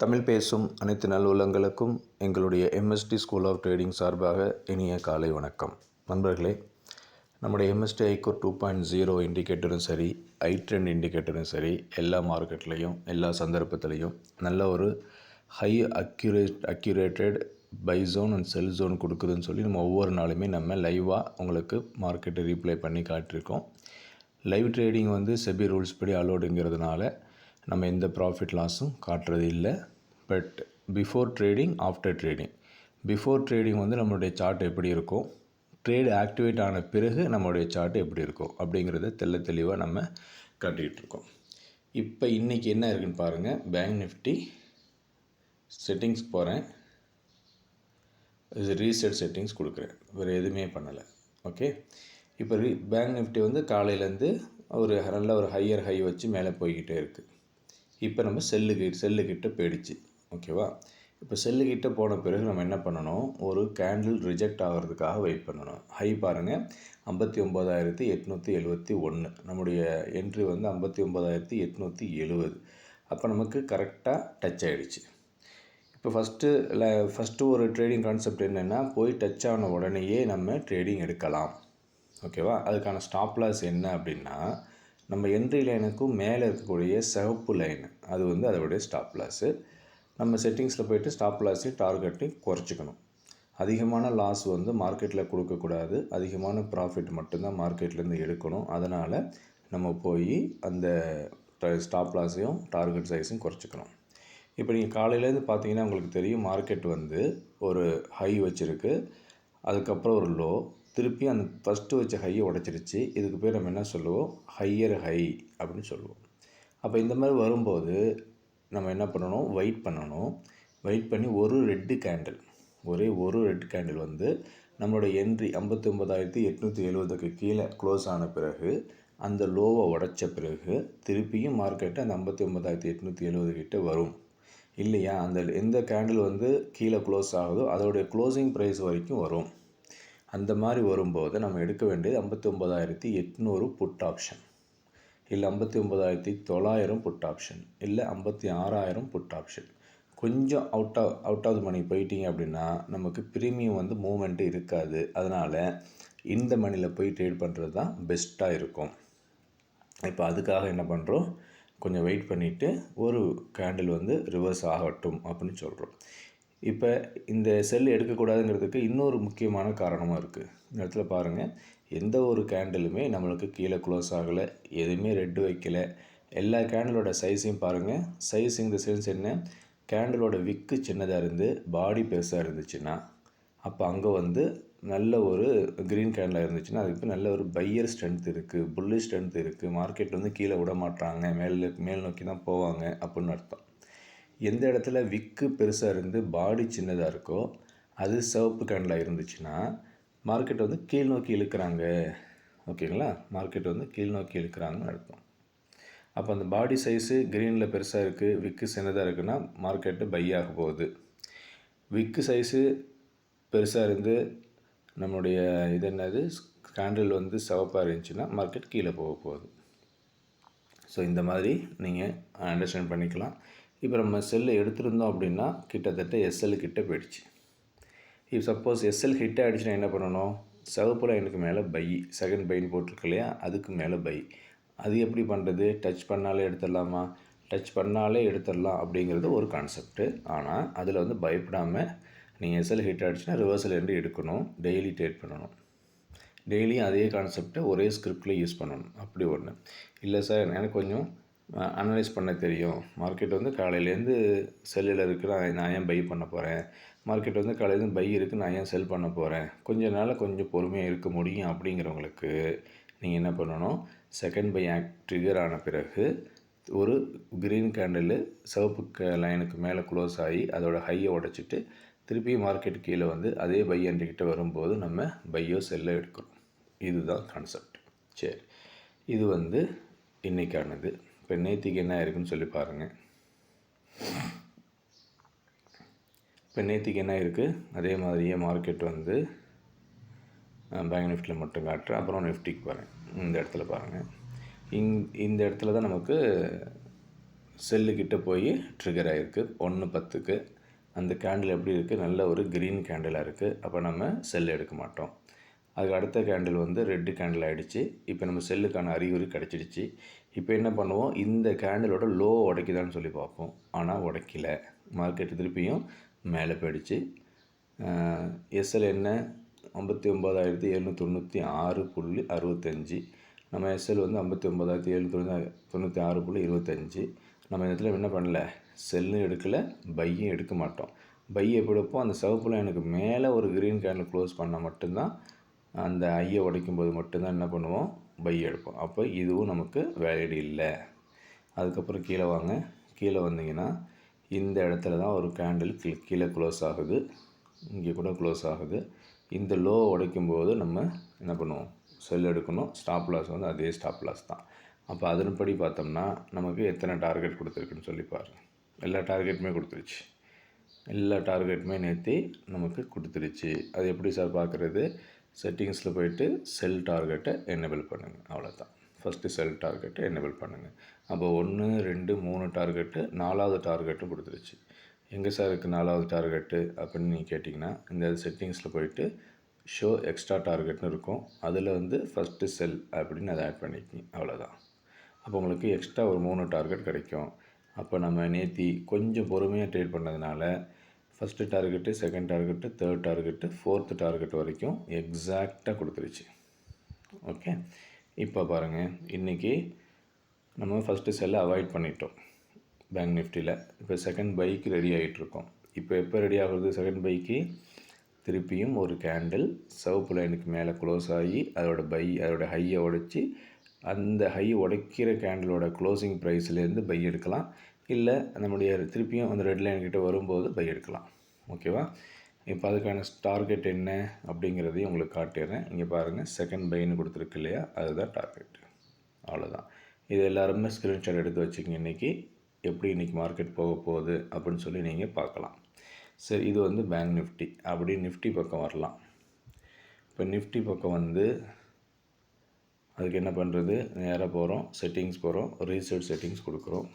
தமிழ் பேசும் அனைத்து நல்லுள்ளங்களுக்கும் எங்களுடைய எம்எஸ்டி ஸ்கூல் ஆஃப் ட்ரேடிங் சார்பாக இனிய காலை வணக்கம். நண்பர்களே, நம்முடைய எம்எஸ்டி ஐகோர் 2.0 இண்டிகேட்டரும் சரி, ஐ ட்ரெண்ட் இண்டிகேட்டரும் சரி, எல்லா மார்க்கெட்லேயும் எல்லா சந்தர்ப்பத்திலையும் நல்ல ஒரு high accurated buy zone and sell zone கொடுக்குதுன்னு சொல்லி நம்ம ஒவ்வொரு நாளுமே நம்ம லைவாக உங்களுக்கு மார்க்கெட்டை ரீப்ளை பண்ணி காட்டியிருக்கோம். லைவ் ட்ரேடிங் செபி ரூல்ஸ் படி அலோடுங்கிறதுனால நம்ம எந்த ப்ராஃபிட் லாஸும் காட்டுறது இல்லை. But before trading, after trading, before trading நம்மளுடைய சார்ட் எப்படி இருக்கும், ட்ரேடு ஆக்டிவேட் ஆன பிறகு நம்மளுடைய சார்ட் எப்படி இருக்கும் அப்படிங்கிறத தெளிவாக நம்ம காட்டிகிட்டு இருக்கோம். இப்போ இன்றைக்கி என்ன இருக்குதுன்னு பாருங்கள். பேங்க் நிஃப்டி செட்டிங்ஸ் போகிறேன். இது ரீசெட் செட்டிங்ஸ் கொடுக்குறேன், வேறு எதுவுமே பண்ணலை. ஓகே, இப்போ பேங்க் நிஃப்டி காலையிலேருந்து ஒரு நல்ல ஒரு ஹையர் ஹை வச்சு மேலே போய்கிட்டே இருக்குது. இப்போ நம்ம செல்லுக்கிட்ட போயிடுச்சு. ஓகேவா? இப்போ செல்லுக்கிட்ட போன பிறகு நம்ம என்ன பண்ணணும், ஒரு கேண்டில் ரிஜெக்ட் ஆகிறதுக்காக வெயிட் பண்ணணும். ஹை பாருங்கள், 59,871. நம்முடைய என்ட்ரி 59,870. அப்போ நமக்கு கரெக்டாக டச் ஆகிடுச்சு. இப்போ ஃபஸ்ட்டு ஒரு ட்ரேடிங் கான்செப்ட் என்னென்னா, போய் டச் ஆன உடனேயே நம்ம ட்ரேடிங் எடுக்கலாம். ஓகேவா? அதுக்கான ஸ்டாப் லாஸ் என்ன அப்படின்னா, நம்ம என்ட்ரி லைனுக்கும் மேலே இருக்கக்கூடிய சிவப்பு லைன், அது அதோடைய ஸ்டாப் லாஸு. நம்ம செட்டிங்ஸில் போய்ட்டு ஸ்டாப் லாஸையும் டார்கெட்டையும் குறைச்சிக்கணும். அதிகமான லாஸ் மார்க்கெட்டில் கொடுக்கக்கூடாது. அதிகமான ப்ராஃபிட் மட்டும்தான் மார்க்கெட்லேருந்து எடுக்கணும். அதனால் நம்ம போய் அந்த ஸ்டாப் லாஸையும் டார்கெட் சைஸையும் குறைச்சிக்கணும். இப்போ நீங்கள் காலையிலேருந்து பார்த்தீங்கன்னா உங்களுக்கு தெரியும், மார்க்கெட் ஒரு ஹை வச்சுருக்கு, அதுக்கப்புறம் ஒரு லோ, திருப்பி அந்த ஃபஸ்ட்டு வச்ச ஹையை உடச்சிருச்சு. இதுக்கு பேர் நம்ம என்ன சொல்லுவோம், ஹையர் ஹை அப்படின்னு சொல்லுவோம். அப்போ இந்த மாதிரி வரும்போது நம்ம என்ன பண்ணணும், வெயிட் பண்ணணும். வெயிட் பண்ணி ஒரு ரெட்டு கேண்டில், ஒரே ஒரு ரெட் கேண்டில் நம்மளோட என்ட்ரி 59,870க்கு கீழே க்ளோஸ் ஆன பிறகு, அந்த லோவை உடைச்ச பிறகு திருப்பியும் மார்க்கெட்டு அந்த 59,870 கிட்ட வரும் இல்லையா? அந்த எந்த கேண்டில் கீழே க்ளோஸ் ஆகுதோ அதோடைய க்ளோசிங் ப்ரைஸ் வரைக்கும் வரும். அந்த மாதிரி வரும்போது நம்ம எடுக்க வேண்டியது 59,800 புட் ஆப்ஷன், இல்லை 59,900 புட் ஆப்ஷன், இல்லை 56,000 புட் ஆப்ஷன். கொஞ்சம் அவுட் ஆஃப் மணி போயிட்டீங்க அப்படின்னா நமக்கு ப்ரீமியம் மூவ்மெண்ட்டு இருக்காது. அதனால் இந்த மணியில் போய் ட்ரேட் பண்ணுறது தான் பெஸ்ட்டாக இருக்கும். இப்போ அதுக்காக என்ன பண்ணுறோம், கொஞ்சம் வெயிட் பண்ணிவிட்டு ஒரு கேண்டில் ரிவர்ஸ் ஆகட்டும் அப்படின்னு சொல்கிறோம். இப்போ இந்த செல் எடுக்கக்கூடாதுங்கிறதுக்கு இன்னொரு முக்கியமான காரணமும் இருக்குது. இந்த இடத்துல பாருங்கள், எந்த ஒரு கேண்டிலுமே நம்மளுக்கு கீழே க்ளோஸ் ஆகலை, எதுவுமே ரெட்டு வைக்கலை. எல்லா கேண்டிலோட சைஸையும் பாருங்கள். சைஸ் இந்த சென்ஸ் என்ன, கேண்டிலோட விக்கு சின்னதாக இருந்து பாடி பெருசாக இருந்துச்சுன்னா, அப்போ அங்கே நல்ல ஒரு க்ரீன் கேண்டில் இருந்துச்சுன்னா அதுக்கு நல்ல ஒரு பையர் ஸ்ட்ரென்த் இருக்குது, புல்லிஷ் ஸ்ட்ரென்த் இருக்குது. மார்க்கெட் கீழே விட மாட்டாங்க, மேல் நோக்கி தான் போவாங்க அப்படின்னு அர்த்தம். எந்த இடத்துல விக்கு பெருசாக இருந்து பாடி சின்னதாக இருக்கோ, அது சிவப்பு கேண்டிலாக இருந்துச்சுன்னா மார்க்கெட் கீழ் நோக்கி இழுக்கிறாங்க. ஓகேங்களா? மார்க்கெட் கீழ் நோக்கி இழுக்கிறாங்கன்னு அர்த்தம். அப்போ அந்த பாடி சைஸு க்ரீனில் பெருசாக இருக்குது, விக்கு சின்னதாக இருக்குன்னா மார்க்கெட்டு பை ஆக போகுது. விக்கு சைஸு பெருசாக இருந்து நம்மளுடைய கேண்டில் சிவப்பாக இருந்துச்சுன்னா மார்க்கெட் கீழே போக போகுது. ஸோ இந்த மாதிரி நீங்கள் அண்டர்ஸ்டாண்ட் பண்ணிக்கலாம். இப்போ நம்ம செல்லை எடுத்துருந்தோம் அப்படின்னா கிட்டத்தட்ட எஸ்எல் கிட்ட போயிடுச்சு. இப்போ சப்போஸ் எஸ்எல் ஹிட் ஆகிடுச்சுன்னா என்ன பண்ணணும், சிவப்பு லைனுக்கு மேலே பை, செகண்ட் பைன்னு போட்டிருக்கு இல்லையா, அதுக்கு மேலே பை. அது எப்படி பண்ணுறது, டச் பண்ணாலே எடுத்துடலாமா? டச் பண்ணாலே எடுத்துடலாம் அப்படிங்கிறது ஒரு கான்செப்ட்டு. ஆனால் அதில் பயப்படாமல் நீங்கள் எஸ்எல் ஹிட் ஆகிடுச்சுன்னா ரிவர்சல் எண்டு எடுக்கணும், டெய்லி ட்ரேட் பண்ணணும். டெய்லியும் அதே கான்செப்டை ஒரே ஸ்கிரிப்டில் யூஸ் பண்ணணும். அப்படி ஒன்று இல்லை சார், எனக்கு கொஞ்சம் அனலைஸ் பண்ண தெரியும், மார்க்கெட் காலையிலேருந்து செல்லில் இருக்குது, நான் ஏன் பை பண்ண போகிறேன், மார்க்கெட் காலையிலேருந்து பை இருக்குது, நான் ஏன் செல் பண்ண போகிறேன், கொஞ்ச நாள் கொஞ்சம் பொறுமையாக இருக்க முடியும் அப்படிங்கிறவங்களுக்கு நீங்கள் என்ன பண்ணணும், செகண்ட் பை ட்ரிகர் ஆன பிறகு ஒரு க்ரீன் கேண்டில் சிவப்பு லைனுக்கு மேலே க்ளோஸ் ஆகி அதோட ஹையை உடைச்சிட்டு திருப்பி மார்க்கெட் கீழே அதே பை என்கிட்ட வரும்போது நம்ம பையோ செல்லை எடுக்கணும். இதுதான் கான்செப்ட். சரி, இது இன்றைக்கானது. இப்போ நேத்திக்கு என்ன இருக்குதுன்னு சொல்லி பாருங்கள். இப்போ நேத்திக்கு என்ன இருக்குது, அதே மாதிரியே மார்க்கெட் பேங்க் நிஃப்டியில் மட்டும் காட்டுறேன். அப்புறம் நிஃப்டிக்கு பாருங்கள். இந்த இடத்துல பாருங்கள், இந்த இடத்துல தான் நமக்கு செல்லுக்கிட்ட போய் ட்ரிகர் ஆகிருக்கு 1:10க்கு. அந்த கேண்டில் எப்படி இருக்குது, நல்ல ஒரு க்ரீன் கேண்டிலாக இருக்குது. அப்போ நம்ம செல் எடுக்க மாட்டோம். அதுக்கு அடுத்த கேண்டில் வந்து ரெட்டு கேண்டில் ஆகிடுச்சு. இப்போ நம்ம செல்லுக்கான அறிகுறி கிடச்சிடுச்சு. இப்போ என்ன பண்ணுவோம், இந்த கேண்டிலோட லோ உடைக்குதான்னு சொல்லி பார்ப்போம். ஆனால் உடைக்கல. மார்க்கெட் திருப்பியும் மேலே போயிடுச்சு. எஸ்எல் என்ன 59,796.65. நம்ம எஸ்எல் வந்து 59,796.25. நம்ம இந்த இடத்துல என்ன பண்ணல, செல்லும் எடுக்கலை, பையும் எடுக்க மாட்டோம். பை எப்படி எடுப்போம், அந்த சிவப்பு லைனுக்கு மேலே ஒரு க்ரீன் கேண்டில் க்ளோஸ் பண்ணால் மட்டும்தான், அந்த ஐயை உடைக்கும் போது மட்டும்தான் என்ன பண்ணுவோம், பை எடுப்போம். அப்போ இதுவும் நமக்கு வேலிட் இல்லை. அதுக்கப்புறம் கீழே வாங்க. கீழே வந்தீங்கன்னா இந்த இடத்துல தான் ஒரு கேண்டில் கீழே க்ளோஸ் ஆகுது. இங்கே கூட க்ளோஸ் ஆகுது. இந்த லோ உடைக்கும்போது நம்ம என்ன பண்ணுவோம், செல் எடுக்கணும். ஸ்டாப் லாஸ் வந்து அதே ஸ்டாப் லாஸ் தான். அப்போ அதன்படி பார்த்தோம்னா நமக்கு எத்தனை டார்கெட் கொடுத்துருக்குன்னு சொல்லி பாருங்கள். எல்லா டார்கெட்டுமே கொடுத்துருச்சு. எல்லா டார்கெட்டுமே நேற்று நமக்கு கொடுத்துருச்சு. அது எப்படி சார் பார்க்குறது, செட்டிங்ஸில் போய்ட்டு செல் டார்கெட்டை எனேபிள் பண்ணுங்கள். அவ்வளோதான். ஃபஸ்ட்டு செல் டார்கெட்டை எனேபிள் பண்ணுங்கள். அப்போ 1, 2, 3 டார்கெட்டு, 4வது டார்கெட்டும் கொடுத்துருச்சு. எங்கே சார் இருக்குது 4வது டார்கெட்டு அப்படின்னு நீங்கள் கேட்டிங்கன்னா, இந்த செட்டிங்ஸில் போய்ட்டு ஷோ எக்ஸ்ட்ரா டார்கெட்னு இருக்கும். அதில் வந்து ஃபஸ்ட்டு செல் அப்படின்னு அதை ஆட் பண்ணிக்கிங்க. அவ்வளோதான். அப்போ உங்களுக்கு எக்ஸ்ட்ரா ஒரு 3 டார்கெட் கிடைக்கும். அப்போ நம்ம நேற்று கொஞ்சம் பொறுமையாக ட்ரேட் பண்ணதுனால first target, second target, third target, fourth target வரைக்கும் எக்ஸாக்டாக கொடுத்துருச்சு. ஓகே. இப்போ பாருங்கள், இன்றைக்கி நம்ம ஃபஸ்ட்டு செல்லை அவாய்ட் பண்ணிட்டோம் பேங்க் நிஃப்டியில். இப்போ செகண்ட் பைக்கு ரெடி ஆகிட்ருக்கோம். இப்போ எப்போ ரெடி ஆகுறது செகண்ட் பைக்கு, திருப்பியும் ஒரு கேண்டில் சிவப்பு லைனுக்கு மேலே க்ளோஸ் ஆகி அதோட ஹையை உடைச்சி, அந்த ஹை உடைக்கிற கேண்டிலோட க்ளோசிங் ப்ரைஸ்லேருந்து பை எடுக்கலாம். இல்லை நம்முடைய திருப்பியும் அந்த ரெட் லைன் கிட்டே வரும்போது பை எடுக்கலாம். ஓகேவா. இப்போ அதுக்கான டார்கெட் என்ன அப்படிங்கிறதையும் உங்களுக்கு காட்டிடுறேன். இங்கே பாருங்கள், செகண்ட் பைன்னு கொடுத்துருக்கு இல்லையா, அதுதான் டார்கெட். அவ்வளோதான். இது எல்லாருமே ஸ்க்ரீன்ஷாட் எடுத்து வச்சுக்கிங்க. இன்றைக்கி மார்க்கெட் போக போகுது அப்படின்னு சொல்லி நீங்கள் பார்க்கலாம். சரி, இது வந்து பேங்க் நிஃப்டி. அப்படி நிஃப்டி பக்கம் வரலாம். இப்போ நிஃப்டி பக்கம் வந்து அதுக்கு என்ன பண்ணுறது, நேராக போகிறோம், செட்டிங்ஸ் போகிறோம், ரீசெட் செட்டிங்ஸ் கொடுக்குறோம்.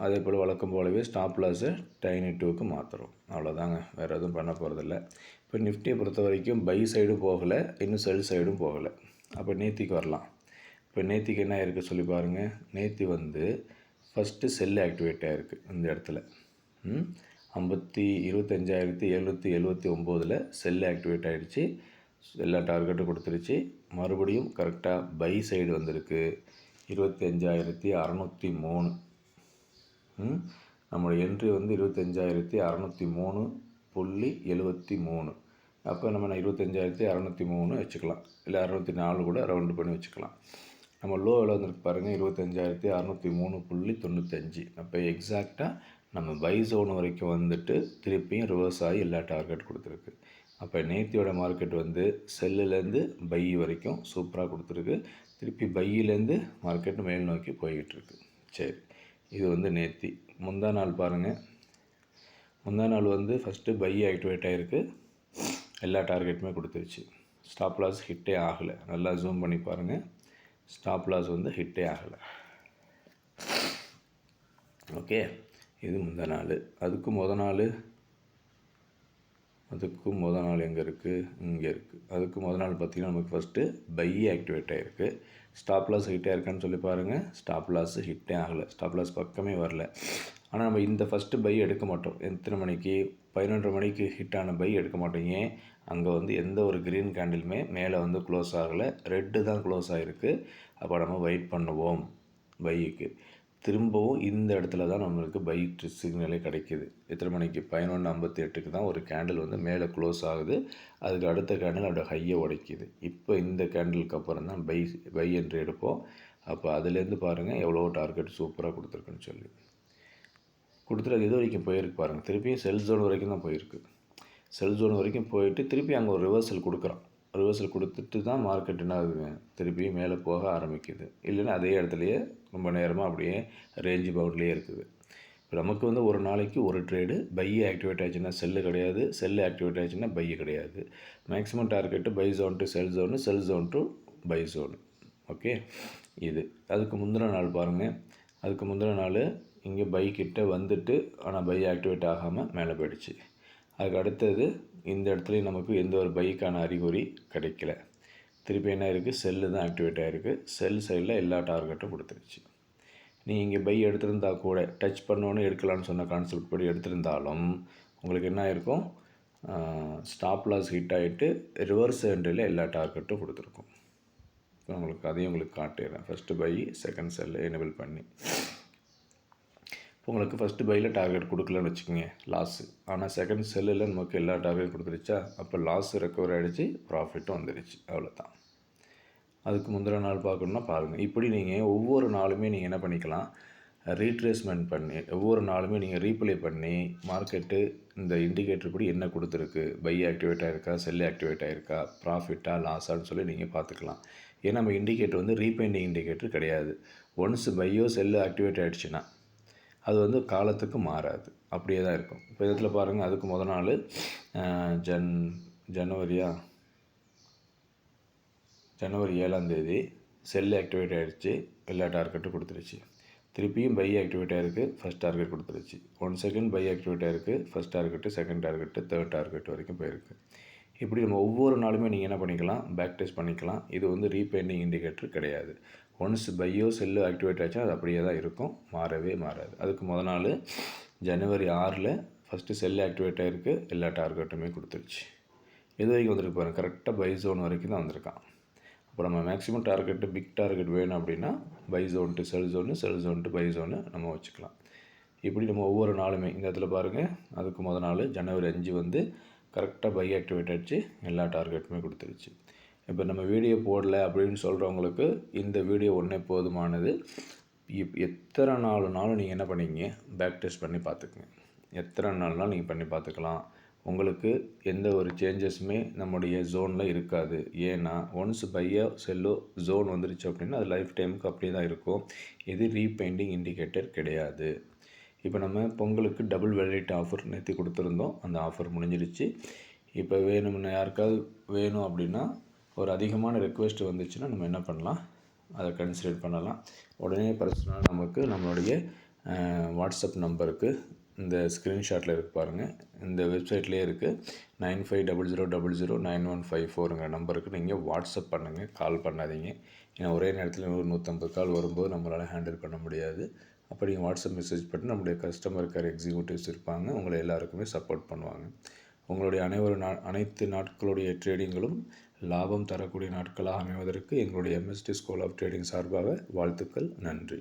அதே போல் வழக்கம் போலவே ஸ்டாப் லாஸை டைனி 2க்கு மாற்றுறோம். அவ்வளோதாங்க, வேறு எதுவும் பண்ண போகிறதில்ல. இப்போ நிஃப்டியை பொறுத்த வரைக்கும் பை சைடும் போகலை, இன்னும் செல் சைடும் போகலை. அப்போ நேத்திக்கு வரலாம். இப்போ நேத்திக்கு என்ன ஆகிருக்கு சொல்லி பாருங்கள். நேத்தி வந்து ஃபஸ்ட்டு செல் ஆக்டிவேட் ஆகிருக்கு இந்த இடத்துல. 25,779 செல் ஆக்டிவேட் ஆகிடுச்சு. எல்லா டார்கெட்டும் கொடுத்துருச்சு. மறுபடியும் கரெக்டாக பை சைடு வந்திருக்கு 25,603. நம்மளோட என்ட்ரி வந்து 25,603.73. அப்போ நம்ம 25,603 வச்சுக்கலாம், இல்லை 604 கூட ரவுண்டு பண்ணி வச்சுக்கலாம். நம்ம லோ எவ்வளோ வந்துருக்கு பாருங்கள், 25,603.95. அப்போ எக்ஸாக்டாக நம்ம பை ஜோன் வரைக்கும் வந்துட்டு திருப்பியும் ரிவர்ஸ் ஆகி எல்லா டார்கெட் கொடுத்துருக்கு. அப்போ நேத்தியோட மார்க்கெட் வந்து செல்லுலேருந்து பை வரைக்கும் சூப்பராக கொடுத்துருக்கு. திருப்பி பையிலேருந்து மார்க்கெட் மேல் நோக்கி போய்கிட்டுருக்கு. சரி, இது வந்து நேத்தி. முந்தா நாள் பாருங்கள். முந்தா நாள் வந்து ஃபஸ்ட்டு பை ஆக்டிவேட் ஆகிருக்கு. எல்லா டார்கெட்டுமே கொடுத்துருச்சு. ஸ்டாப் லாஸ் ஹிட்டே ஆகலை. நல்லா ஜூம் பண்ணி பாருங்கள். ஸ்டாப் லாஸ் வந்து ஹிட்டே ஆகலை. ஓகே, இது முந்தா நாள். அதுக்கும் முத நாள் எங்கே இருக்குது, இங்கே இருக்குது. அதுக்கு முத நாள் பார்த்திங்கன்னா நமக்கு ஃபஸ்ட்டு பை ஆக்டிவேட் ஆகிருக்கு. ஸ்டாப் லாஸ் ஹிட்டே இருக்கான்னு சொல்லி பாருங்கள். ஸ்டாப் லாஸ் ஹிட்டே ஆகலை. ஸ்டாப் லாஸ் பக்கமே வரல. ஆனால் நம்ம இந்த ஃபஸ்ட்டு பை எடுக்க மாட்டோம். எத்தனை மணிக்கு, 11:30 மணிக்கு ஹிட்டான பை எடுக்க மாட்டோம். ஏன், அங்கே வந்து எந்த ஒரு க்ரீன் கேண்டிலுமே மேலே வந்து க்ளோஸ் ஆகலை, ரெட்டு தான் க்ளோஸ் ஆகிருக்கு. அப்போ நம்ம வெயிட் பண்ணுவோம் பைக்கு. திரும்பவும் இந்த இடத்துல தான் நம்மளுக்கு பை சிக்னலே கிடைக்கிது. எத்தனை மணிக்கு, 11:58க்கு தான் ஒரு கேண்டில் வந்து மேலே க்ளோஸ் ஆகுது. அதுக்கு அடுத்த கேண்டில் அதோட ஹையை உடைக்கிது. இப்போ இந்த கேண்டிலுக்கு அப்புறம் தான் பை என்று எடுப்போம். அப்போ அதுலேருந்து பாருங்கள் எவ்வளோ டார்கெட் சூப்பராக கொடுத்துருக்குன்னு சொல்லி கொடுத்துட்டு இது வரைக்கும் போயிருக்கு பாருங்கள். திருப்பியும் செல் ஜோன் வரைக்கும் தான் போயிருக்கு. செல் ஜோன் வரைக்கும் போயிட்டு திருப்பி அங்கே ஒரு ரிவர்சல் கொடுக்குறோம். ரிவர்சல் கொடுத்துட்டு தான் மார்க்கெட் என்ன ஆகுது, திருப்பியும் மேலே போக ஆரம்பிக்குது. இல்லைன்னா அதே இடத்துலையே ரொம்ப நேரமாக அப்படியே ரேஞ்சு பவுண்ட்லேயே இருக்குது. இப்போ நமக்கு வந்து ஒரு நாளைக்கு ஒரு ட்ரேடு பை ஆக்டிவேட் ஆச்சுன்னா செல்லு கிடையாது, செல்லு ஆக்டிவேட் ஆச்சுன்னா பை கிடையாது. Maximum target buy zone to sell zone to buy zone. Okay, இது அதுக்கு முந்தின நாள் பாருங்கள். அதுக்கு முந்தின நாள் இங்கே பை கிட்ட வந்துட்டு ஆனால் பை ஆக்டிவேட் ஆகாமல் மேலே போயிடுச்சு. அதுக்கு அடுத்தது இந்த இடத்துலையும் நமக்கு எந்த ஒரு பைக்கான அறிகுறி கிடைக்கல. திருப்பி என்ன இருக்குது, செல்லு தான் ஆக்டிவேட் ஆகிருக்கு. செல் சைடில் எல்லா டார்கெட்டும் கொடுத்துருச்சு. நீங்கள் இங்கே பை எடுத்திருந்தா கூட டச் பண்ணோன்னு எடுக்கலான்னு சொன்ன கான்செப்ட் படி எடுத்திருந்தாலும் உங்களுக்கு என்ன ஆயிருக்கும், ஸ்டாப் லாஸ் ஹிட் ஆகிட்டு ரிவர்ஸ் ஹேண்டில் எல்லா டார்கெட்டும் கொடுத்துருக்கும். இப்போ உங்களுக்கு அதையும் உங்களுக்கு காட்டுறேன். ஃபஸ்ட்டு பை செகண்ட் செல்லில் எனேபிள் பண்ணி உங்களுக்கு ஃபஸ்ட்டு பையில் டார்கெட் கொடுக்கலன்னு வச்சுக்கோங்க, லாஸு. ஆனால் செகண்ட் செல்லில் நமக்கு எல்லா டார்கெட் கொடுத்துருச்சா, அப்போ லாஸ் ரெக்கவர் ஆகிடுச்சு, ப்ராஃபிட்டும் வந்துடுச்சு. அவ்வளோதான். அதுக்கு முந்தின நாள் பார்க்கணுன்னா பாருங்கள். இப்படி நீங்கள் ஒவ்வொரு நாளுமே நீங்கள் என்ன பண்ணிக்கலாம், ரீட்ரேஸ்மெண்ட் பண்ணி ஒவ்வொரு நாளுமே நீங்கள் ரீப்ளே பண்ணி மார்க்கெட்டு இந்த இண்டிகேட்டர் படி என்ன கொடுத்துருக்கு, பை ஆக்டிவேட் ஆகிருக்கா, செல் ஆக்டிவேட் ஆகிருக்கா, ப்ராஃபிட்டா லாஸான்னு சொல்லி நீங்கள் பார்த்துக்கலாம். ஏன்னா நம்ம இண்டிகேட்டர் வந்து ரீபெண்டிங் இண்டிகேட்டர் கிடையாது. ஒன்ஸ் பையோ செல்லு ஆக்டிவேட் ஆகிடுச்சுன்னா அது வந்து காலத்துக்கு மாறாது, அப்படியே தான் இருக்கும். இப்போ இதில் பாருங்கள், அதுக்கு முதல் நாள் ஜனவரி 7 செல்லு ஆக்டிவேட் ஆகிடுச்சு, எல்லா டார்கெட்டும் கொடுத்துருச்சு. திருப்பியும் பை ஆக்டிவேட் ஆகிருக்கு, ஃபஸ்ட் டார்கெட் கொடுத்துருச்சு. 1 செகண்ட் பை ஆக்டிவேட் ஆகிருக்கு, first target, second target, third target வரைக்கும் போயிருக்கு. இப்படி நம்ம ஒவ்வொரு நாளுமே நீங்கள் என்ன பண்ணிக்கலாம், பேக் டெஸ்ட் பண்ணிக்கலாம். இது வந்து ரீபெண்டிங் இண்டிகேட்டர் கிடையாது. ஒன்ஸ் பையோ செல்லு ஆக்டிவேட் ஆச்சுன்னா அது அப்படியே தான் இருக்கும், மாறவே மாறாது. அதுக்கு முதல் நாள் ஜனவரி 6 ஃபஸ்ட்டு செல்லு ஆக்டிவேட் ஆகிருக்கு, எல்லா டார்கெட்டுமே கொடுத்துருச்சு. எது வரைக்கும் வந்திருக்கு பாருங்கள், கரெக்டாக பை ஜோன் வரைக்கும் தான் வந்திருக்கான். இப்போ நம்ம மேக்ஸிமம் டார்கெட்டு பிக் டார்கெட் வேணும் அப்படின்னா buy zone to sell zone, sell zone to buy zone நம்ம வச்சுக்கலாம். இப்படி நம்ம ஒவ்வொரு நாளுமே இந்த இடத்துல பாருங்கள், அதுக்கு முதல் நாள் ஜனவரி 5 வந்து கரெக்டாக பை ஆக்டிவேட் ஆகிடுச்சு, எல்லா டார்கெட்டுமே கொடுத்துருச்சு. இப்போ நம்ம வீடியோ போடல அப்படின்னு சொல்கிறவங்களுக்கு இந்த வீடியோ ஒன்றே போதுமானது. எத்தனை நாளும் நீங்கள் என்ன பண்ணிக்கிங்க, பேக் டெஸ்ட் பண்ணி பார்த்துக்குங்க. எத்தனை நாள்னாலும் நீங்கள் பண்ணி பார்த்துக்கலாம். உங்களுக்கு எந்த ஒரு சேஞ்சஸுமே நம்முடைய ஜோனில் இருக்காது. ஏன்னா ஒன்ஸ் பையோ செல்லோ ஜோன் வந்துருச்சு அப்படின்னா அது லைஃப் டைமுக்கு அப்படியே தான் இருக்கும். இது ரீபெயிண்டிங் இண்டிகேட்டர் கிடையாது. இப்போ நம்ம பொங்கலுக்கு டபுள் வேலிட் ஆஃபர் நேற்று கொடுத்துருந்தோம், அந்த ஆஃபர் முடிஞ்சிருச்சு. இப்போ வேணும்னு யாருக்காவது வேணும் அப்படின்னா ஒரு அதிகமான ரெக்வெஸ்ட் வந்துச்சுன்னா நம்ம என்ன பண்ணலாம், அதை கன்சிடர் பண்ணலாம். உடனே பர்சனலாக நமக்கு நம்மளுடைய வாட்ஸ்அப் நம்பருக்கு இந்த ஸ்க்ரீன்ஷாட்டில் இருக்கு பாருங்கள், இந்த வெப்சைட்லேயே இருக்குது. 9500009154 நம்பருக்கு நீங்கள் வாட்ஸ்அப் பண்ணுங்கள், கால் பண்ணாதீங்க. ஏன்னா ஒரே நேரத்தில் 150 கால் வரும்போது நம்மளால் ஹேண்டில் பண்ண முடியாது. அப்போ நீங்கள் வாட்ஸ்அப் மெசேஜ் பண்ணி நம்முடைய கஸ்டமர் கேர் எக்ஸிக்யூட்டிவ்ஸ் இருப்பாங்க, உங்களை எல்லாருக்குமே சப்போர்ட் பண்ணுவாங்க. உங்களுடைய அனைத்து நாட்களுடைய ட்ரேடிங்களும் லாபம் தரக்கூடிய நாட்களாக அமைவதற்கு எங்களுடைய MST ஸ்கூல் ஆஃப் ட்ரேடிங் சார்பாக வாழ்த்துக்கள். நன்றி.